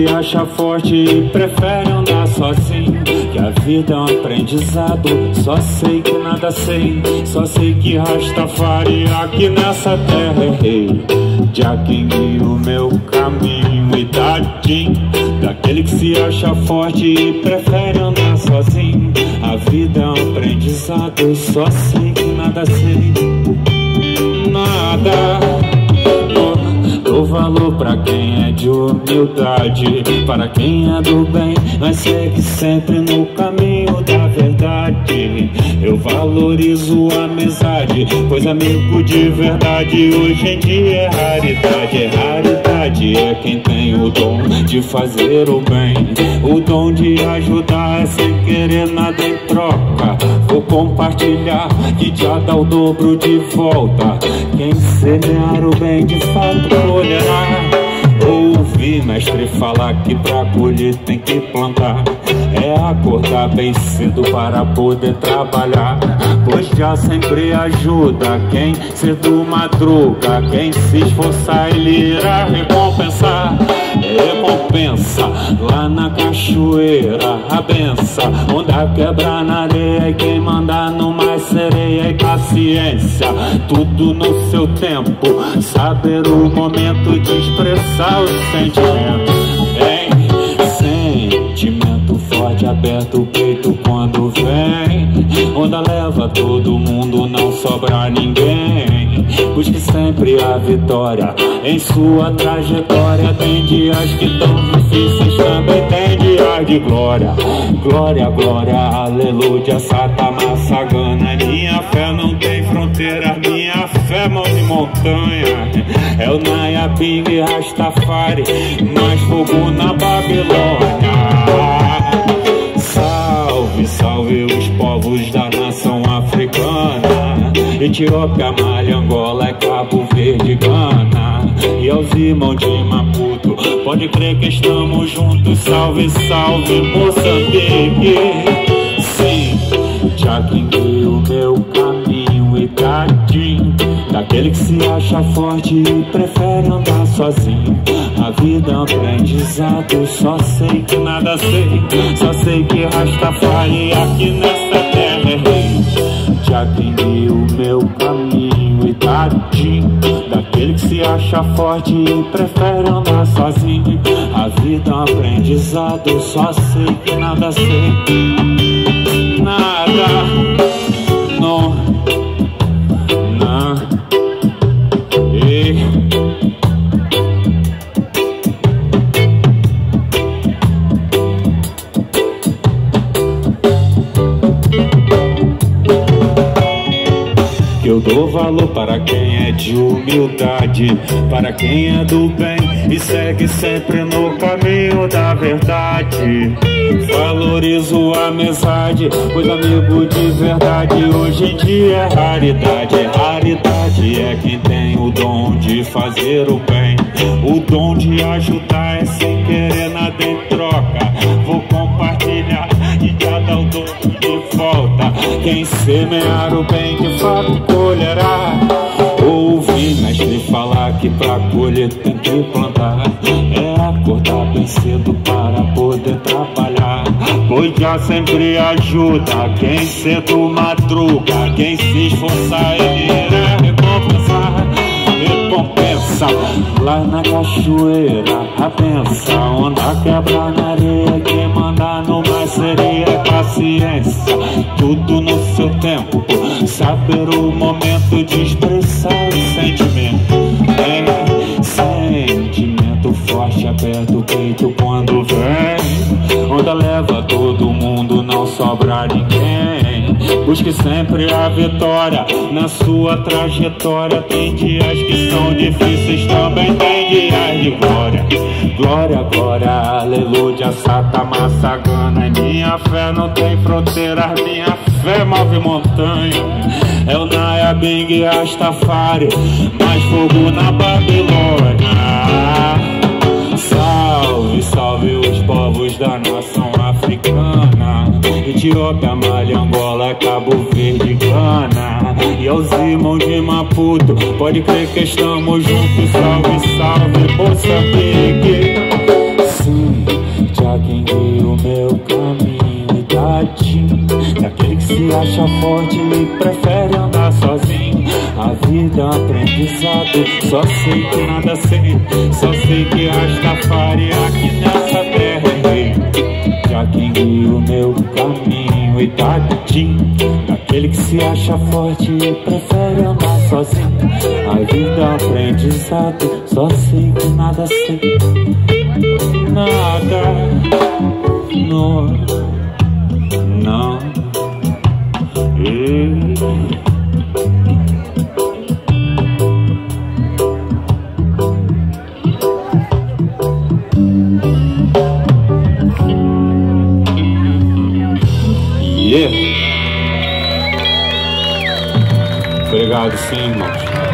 se acha forte e prefere andar sozinho. Que a vida é um aprendizado, só sei que nada sei. Só sei que Rastafari aqui nessa terra é rei. Já quem guia o meu caminho e tadinho daquele que se acha forte e prefere andar sozinho. A vida é um aprendizado, só sei que nada sei. Nada. Dou valor pra quem é de humildade, para quem é do bem, mas segue sempre no caminho da verdade. Eu valorizo a amizade, pois amigo de verdade hoje em dia é raridade. É raridade, é quem tem o dom de fazer o bem, o dom de ajudar sem querer nada em troca. Vou compartilhar que já dá o dobro de volta. Quem semear o bem de fato colherá. Ouvi mestre falar que pra colher tem que plantar. É acordar bem cedo para poder trabalhar, pois já sempre ajuda quem cedo madruga. Quem se esforçar ele irá recompensar. Recompensa lá na cachoeira, a benção, onda quebra na areia e quem manda no mais sereia. E paciência, tudo no seu tempo, saber o momento de expressar os sentimentos. Sentimento forte, aberta o peito quando vem. Onda leva todo mundo, não sobra ninguém. Busque sempre a vitória em sua trajetória. Tem dias que tão difíceis, também tem dias de glória. Glória, glória, aleluia, Satama Sagana. Minha fé não tem fronteira, minha fé move montanha. É o Nayabing Rastafari, mais fogo na Babilônia. Salve, salve os povos da nação africana, Etiópia, Mali, Angola, Cabo Verde, Gana. E aos irmãos de Maputo, pode crer que estamos juntos. Salve, salve Moçambique. Sim, já quem guia o meu caminho e tadinho daquele que se acha forte e prefere andar sozinho. A vida é um aprendizado, só sei que nada sei. Só sei que Rastafari aqui nessa terra é rei. Já quem guia o meu caminho e tadinho daquele que se acha forte e prefere andar sozinho. A vida é um aprendizado, só sei que nada sei. Nada, não, não. Eu dou valor para quem é de humildade, para quem é do bem e segue sempre no caminho da verdade. Valorizo a amizade, pois amigo de verdade hoje em dia é raridade. É raridade, é quem tem o dom de fazer o bem, o dom de ajudar sem querer nada em troca. Vou compartilhar e já dá o dobro de volta. Quem semear o bem de fato colherá. Ouvi mestre falar que pra colher tem que plantar. É acordar bem cedo para poder trabalhar, pois já sempre ajuda quem cedo madruga. Quem se esforçar ele irá recompensar. Recompensa lá na cachoeira, a benção, onda quebra na areia. Quem manda no mais seria paciência, tudo no seu tempo, saber o momento de expressar o sentimento. Sentimento forte, aperta o peito quando vem. Onda leva todo mundo, não sobra ninguém. Busque sempre a vitória na sua trajetória. Tem dias que são difíceis, também tem dias de glória. Glória, glória, aleluia, Satama Sagana. Minha fé não tem fronteiras, minha fé move montanha. É o Nayabing Rastafari, mais fogo na Babilônia. Salve, salve os povos da nação africana, Etiópia, Mali, Angola, Cabo Verde, Gana. E aos irmãos de Maputo, pode crer que estamos juntos. Salve, salve Moçambique. Sim, se acha forte e prefere andar sozinho. A vida é um aprendizado, só sei que nada sei. Só sei que Rastafari aqui nessa terra é rei. Já quem guia o meu caminho e tá pedindo aquele que se acha forte e prefere andar sozinho. A vida é um aprendizado, só sei que nada sei. Nada, não. Yeah. Obrigado, sim, irmãos.